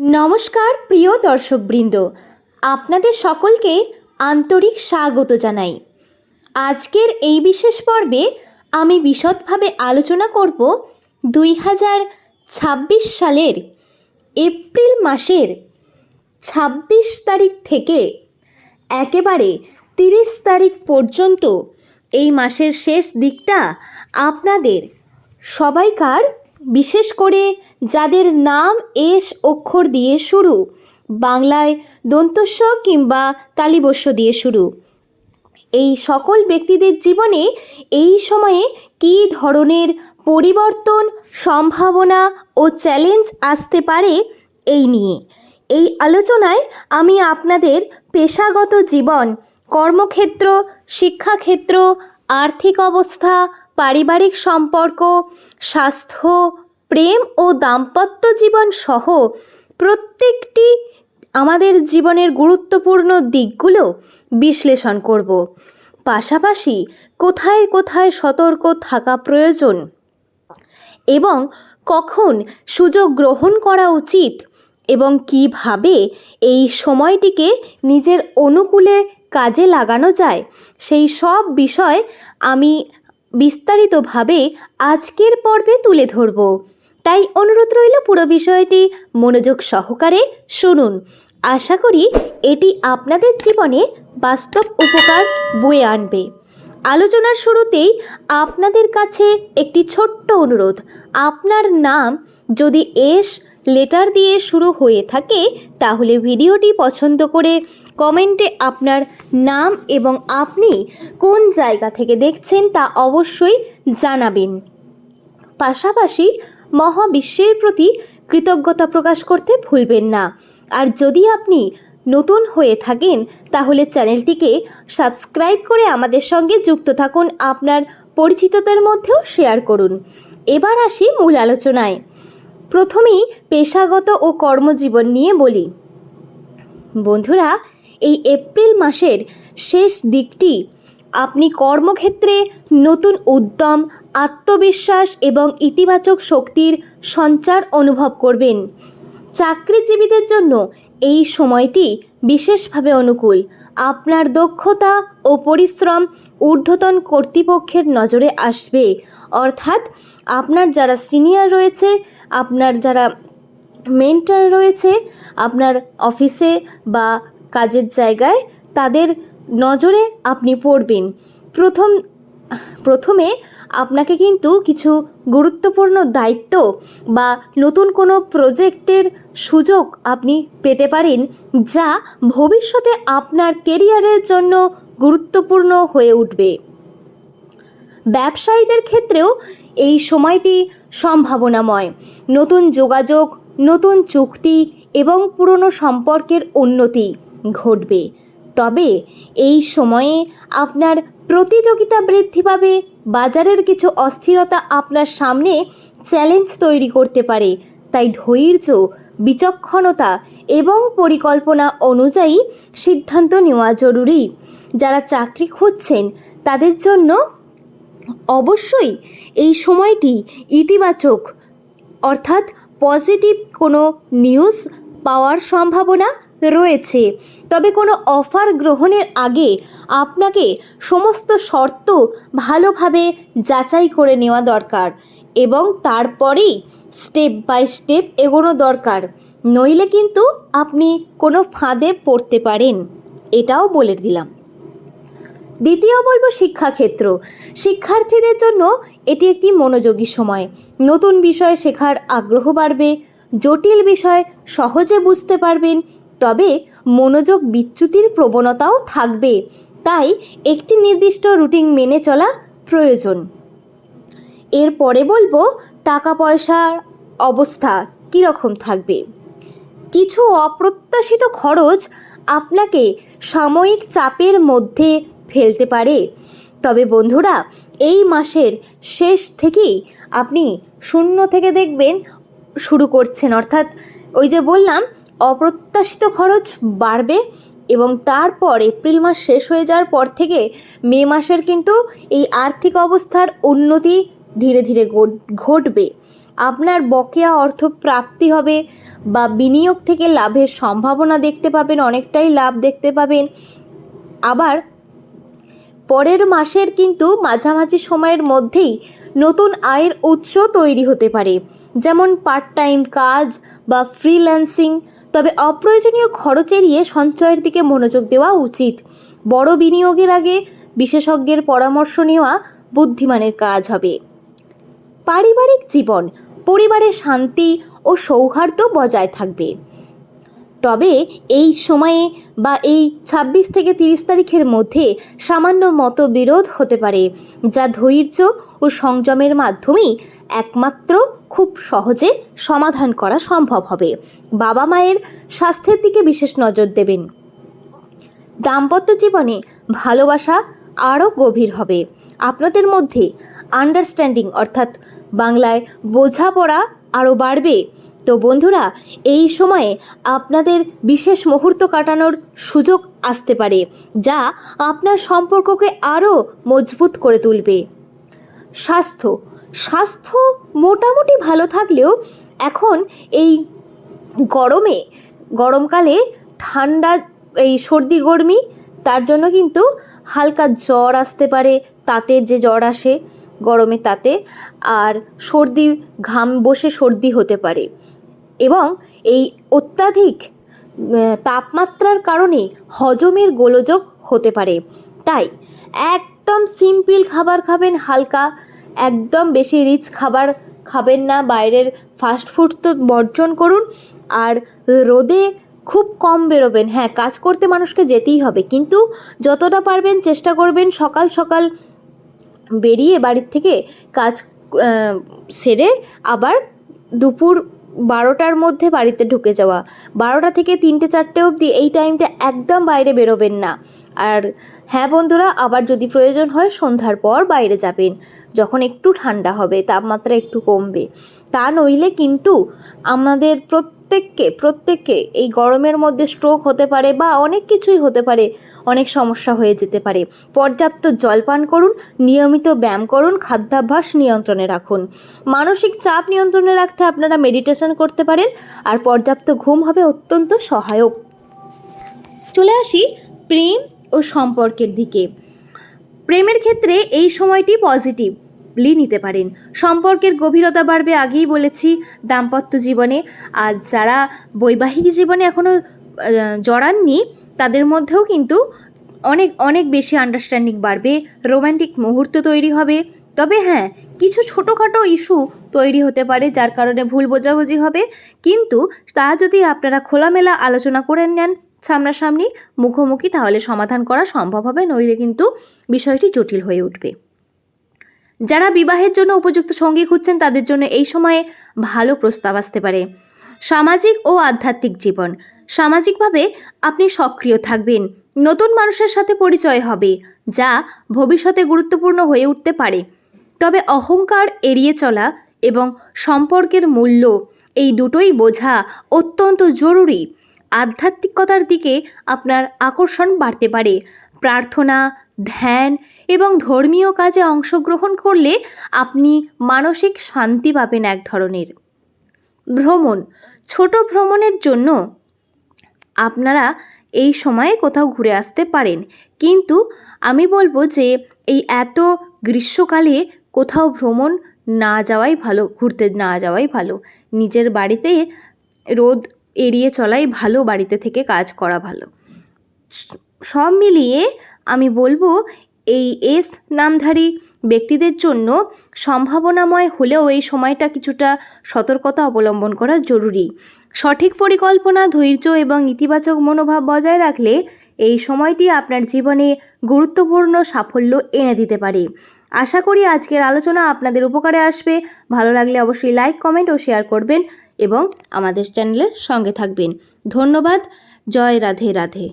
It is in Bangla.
নমস্কার প্রিয় দর্শকবৃন্দ, আপনাদের সকলকে আন্তরিক স্বাগত জানাই। আজকের এই বিশেষ পর্বে আমি বিশদভাবে আলোচনা করব 2026 সালের এপ্রিল মাসের 26 তারিখ থেকে একেবারে 30 তারিখ পর্যন্ত এই মাসের শেষ দিকটা আপনাদের সবাইকার, বিশেষ করে যাদের নাম এস অক্ষর দিয়ে শুরু, বাংলায় দন্তস্ব কিংবা তালিবস্য দিয়ে শুরু, এই সকল ব্যক্তিদের জীবনে এই সময়ে কী ধরনের পরিবর্তন, সম্ভাবনা ও চ্যালেঞ্জ আসতে পারে এই নিয়ে এই আলোচনায় আমি আপনাদের পেশাগত জীবন, কর্মক্ষেত্র, শিক্ষাক্ষেত্র, আর্থিক অবস্থা, পারিবারিক সম্পর্ক, স্বাস্থ্য, প্রেম ও দাম্পত্য জীবন সহ প্রত্যেকটি আমাদের জীবনের গুরুত্বপূর্ণ দিকগুলো বিশ্লেষণ করব। পাশাপাশি কোথায় কোথায় সতর্ক থাকা প্রয়োজন এবং কখন সুযোগ গ্রহণ করা উচিত এবং কিভাবে এই সময়টিকে নিজের অনুকূলে কাজে লাগানো যায়, সেই সব বিষয় আমি বিস্তারিতভাবে আজকের পর্বে তুলে ধরব। তাই অনুরোধ রইল পুরো বিষয়টি মনোযোগ সহকারে শুনুন। আশা করি এটি আপনাদের জীবনে বাস্তব উপকার বয়ে আনবে। আলোচনার শুরুতেই আপনাদের কাছে একটি ছোট্ট অনুরোধ, আপনার নাম যদি এস লেটার দিয়ে শুরু হয়ে থাকে তাহলে ভিডিওটি পছন্দ করে কমেন্টে আপনার নাম এবং আপনি কোন জায়গা থেকে দেখছেন তা অবশ্যই জানাবেন। পাশাপাশি মহাবিশ্বের প্রতি কৃতজ্ঞতা প্রকাশ করতে ভুলবেন না। আর যদি আপনি নতুন হয়ে থাকেন তাহলে চ্যানেলটিকে সাবস্ক্রাইব করে আমাদের সঙ্গে যুক্ত থাকুন, আপনার পরিচিতদের মধ্যেও শেয়ার করুন। এবার আসি মূল আলোচনায়। প্রথমেই পেশাগত ও কর্মজীবন নিয়ে বলি। বন্ধুরা, এই এপ্রিল মাসের শেষ দিকটি আপনি কর্মক্ষেত্রে নতুন উদ্যম, আত্মবিশ্বাস এবং ইতিবাচক শক্তির সঞ্চার অনুভব করবেন। চাকরিজীবীদের জন্য এই সময়টি বিশেষভাবে অনুকূল। আপনার দক্ষতা ও পরিশ্রম ঊর্ধ্বতন কর্তৃপক্ষের নজরে আসবে, অর্থাৎ আপনার যারা সিনিয়র রয়েছে, আপনার যারা মেন্টর রয়েছে আপনার অফিসে বা কাজের জায়গায়, তাদের নজরে আপনি পড়বেন। প্রথমে আপনাকে কিন্তু কিছু গুরুত্বপূর্ণ দায়িত্ব বা নতুন কোনো প্রজেক্টের সুযোগ আপনি পেতে পারেন, যা ভবিষ্যতে আপনার কেরিয়ারের জন্য গুরুত্বপূর্ণ হয়ে উঠবে। ব্যবসায়ীদের ক্ষেত্রেও এই সময়টি সম্ভাবনাময়। নতুন যোগাযোগ, নতুন চুক্তি এবং পুরনো সম্পর্কের উন্নতি ঘটবে। তবে এই সময়ে আপনার প্রতিযোগিতা বৃদ্ধি পাবে। বাজারের কিছু অস্থিরতা আপনার সামনে চ্যালেঞ্জ তৈরি করতে পারে, তাই ধৈর্য, বিচক্ষণতা এবং পরিকল্পনা অনুযায়ী সিদ্ধান্ত নেওয়া জরুরি। যারা চাকরি খুঁজছেন তাদের জন্য অবশ্যই এই সময়টি ইতিবাচক, অর্থাৎ পজিটিভ কোনো নিউজ পাওয়ার সম্ভাবনা রয়েছে। তবে কোনো অফার গ্রহণের আগে আপনাকে সমস্ত শর্ত ভালোভাবে যাচাই করে নেওয়া দরকার এবং তারপরেই স্টেপ বাই স্টেপ এগোনো দরকার, নইলে কিন্তু আপনি কোনো ফাঁদে পড়তে পারেন, এটাও বলে দিলাম। দ্বিতীয় বলবো শিক্ষাক্ষেত্র। শিক্ষার্থীদের জন্য এটি একটি মনোযোগী সময়। নতুন বিষয় শেখার আগ্রহ বাড়বে, জটিল বিষয় সহজে বুঝতে পারবেন, তবে মনোযোগ বিচ্যুতির প্রবণতাও থাকবে, তাই একটি নির্দিষ্ট রুটিন মেনে চলা প্রয়োজন। এরপরে বলবো টাকা পয়সার অবস্থা কীরকম থাকবে। কিছু অপ্রত্যাশিত খরচ আপনাকে সাময়িক চাপের মধ্যে ফেলতে পারে, তবে বন্ধুরা এই মাসের শেষ থেকেই আপনি শূন্য থেকে দেখবেন শুরু করছেন, অর্থাৎ ওই যে বললাম অপ্রত্যাশিত খরচ বাড়বে এবং তারপর এপ্রিল মাস শেষ হয়ে যাওয়ার পর থেকে মে মাসের কিন্তু এই আর্থিক অবস্থার উন্নতি ধীরে ধীরে ঘটবে। আপনার বকেয়া অর্থ প্রাপ্তি হবে, বা বিনিয়োগ থেকে লাভের সম্ভাবনা দেখতে পাবেন, অনেকটাই লাভ দেখতে পাবেন। আবার পরের মাসের কিন্তু মাঝামাঝি সময়ের মধ্যেই নতুন আয়ের উৎস তৈরি হতে পারে, যেমন পার্ট টাইম কাজ বা ফ্রিল্যান্সিং। তবে অপ্রয়োজনীয় খরচ এড়িয়ে সঞ্চয়ের দিকে মনোযোগ দেওয়া উচিত। বড় বিনিয়োগের আগে বিশেষজ্ঞের পরামর্শ নেওয়া বুদ্ধিমানের কাজ হবে। পারিবারিক জীবন, পরিবারের শান্তি ও সৌহার্দ্য বজায় থাকবে। তবে এই সময়ে বা এই 26 থেকে 30 তারিখের মধ্যে সামান্য মতবিরোধ হতে পারে, যা ধৈর্য ও সংযমের মাধ্যমেই একমাত্র খুব সহজে সমাধান করা সম্ভব হবে। বাবা মায়ের স্বাস্থ্যের দিকে বিশেষ নজর দেবেন। দাম্পত্য জীবনে ভালোবাসা আরও গভীর হবে। আপনাদের মধ্যে আন্ডারস্ট্যান্ডিং অর্থাৎ বাংলায় বোঝাপড়া আরও বাড়বে। তো বন্ধুরা, এই সময়ে আপনাদের বিশেষ মুহূর্ত কাটানোর সুযোগ আসতে পারে, যা আপনার সম্পর্ককে আরও মজবুত করে তুলবে। স্বাস্থ্য মোটামুটি ভালো থাকলেও এখন এই গরমকালে ঠান্ডা, এই সর্দি গরমি, তার জন্য কিন্তু হালকা জ্বর আসতে পারে। তাতে যে জ্বর আসে গরমে, তাতে আর সর্দি, ঘাম বসে সর্দি হতে পারে। এবং এই অত্যাধিক তাপমাত্রার কারণে হজমের গোলযোগ হতে পারে। তাই একদম সিম্পল খাবার খাবেন, হালকা, একদম বেশি রিচ খাবার খাবেন না। বাইরের ফাস্টফুড তো বর্জন করুন। আর রোদে খুব কম বেরোবেন। হ্যাঁ, কাজ করতে মানুষকে যেতেই হবে, কিন্তু যতটা পারবেন চেষ্টা করবেন সকাল সকাল বেরিয়ে বাড়ির থেকে কাজ সেরে আবার দুপুর 12টার মধ্যে বাড়িতে ঢুকে যাওয়া। 12টা থেকে 3টে 4টে অবধি এই টাইমটা একদম বাইরে বেরোবেন না। আর হ্যাঁ বন্ধুরা, আবার যদি প্রয়োজন হয় সন্ধ্যার পর বাইরে যাবেন, যখন একটু ঠান্ডা হবে, তাপমাত্রা একটু কমবে। তা নইলে কিন্তু আমাদের প্রত্যেককে এই গরমের মধ্যে স্ট্রোক হতে পারে বা অনেক কিছুই হতে পারে, অনেক সমস্যা হয়ে যেতে পারে। পর্যাপ্ত জল পান করুন, নিয়মিত ব্যায়াম করুন, খাদ্যাভ্যাস নিয়ন্ত্রণে রাখুন। মানসিক চাপ নিয়ন্ত্রণে রাখতে আপনারা মেডিটেশন করতে পারেন, আর পর্যাপ্ত ঘুম হবে অত্যন্ত সহায়ক। চলে আসি প্রেম ও সম্পর্কের দিকে। প্রেমের ক্ষেত্রে এই সময়টি পজিটিভলি নিতে পারেন। সম্পর্কের গভীরতা বাড়বে, আগেই বলেছি, দাম্পত্য জীবনে। আর যারা বৈবাহিক জীবনে এখনও জড়াননি, তাদের মধ্যেও কিন্তু অনেক বেশি আন্ডারস্ট্যান্ডিং বাড়বে, রোম্যান্টিক মুহূর্ত তৈরি হবে। তবে হ্যাঁ, কিছু ছোটোখাটো ইস্যু তৈরি হতে পারে, যার কারণে ভুল বোঝাবুঝি হবে। কিন্তু তা যদি আপনারা খোলামেলা আলোচনা করে নেন সামনাসামনি, মুখোমুখি, তাহলে সমাধান করা সম্ভব হবে, নইলে কিন্তু বিষয়টি জটিল হয়ে উঠবে। যারা বিবাহের জন্য উপযুক্ত সঙ্গী খুঁজছেন, তাদের জন্য এই সময়ে ভালো প্রস্তাব আসতে পারে। সামাজিক ও আধ্যাত্মিক জীবন, সামাজিকভাবে আপনি সক্রিয় থাকবেন। নতুন মানুষের সাথে পরিচয় হবে, যা ভবিষ্যতে গুরুত্বপূর্ণ হয়ে উঠতে পারে। তবে অহংকার এড়িয়ে চলা এবং সম্পর্কের মূল্য, এই দুটোই বোঝা অত্যন্ত জরুরি। আধ্যাত্মিকতার দিকে আপনার আকর্ষণ বাড়তে পারে। প্রার্থনা, ধ্যান এবং ধর্মীয় কাজে অংশগ্রহণ করলে আপনি মানসিক শান্তি পাবেন এক ধরনের। ভ্রমণ, ছোট ভ্রমণের জন্য আপনারা এই সময়ে কোথাও ঘুরে আসতে পারেন, কিন্তু আমি বলবো যে এই এত গ্রীষ্মকালে কোথাও ভ্রমণ না যাওয়াই ভালো, ঘুরতে না যাওয়াই ভালো। নিজের বাড়িতে রোদ এড়িয়ে চলাই ভালো, বাড়িতে থেকে কাজ করা ভালো। সব মিলিয়ে আমি বলবো এই এস নামধারী ব্যক্তিদের জন্য সম্ভাবনাময় হলেও এই সময়টা কিছুটা সতর্কতা অবলম্বন করা জরুরি। সঠিক পরিকল্পনা, ধৈর্য এবং ইতিবাচক মনোভাব বজায় রাখলে এই সময়টি আপনার জীবনে গুরুত্বপূর্ণ সাফল্য এনে দিতে পারে। আশা করি আজকের আলোচনা আপনাদের উপকারে আসবে। ভালো লাগলে অবশ্যই লাইক, কমেন্ট ও শেয়ার করবেন এবং আমাদের চ্যানেলের সঙ্গে থাকবেন। ধন্যবাদ। জয় রাধে রাধে।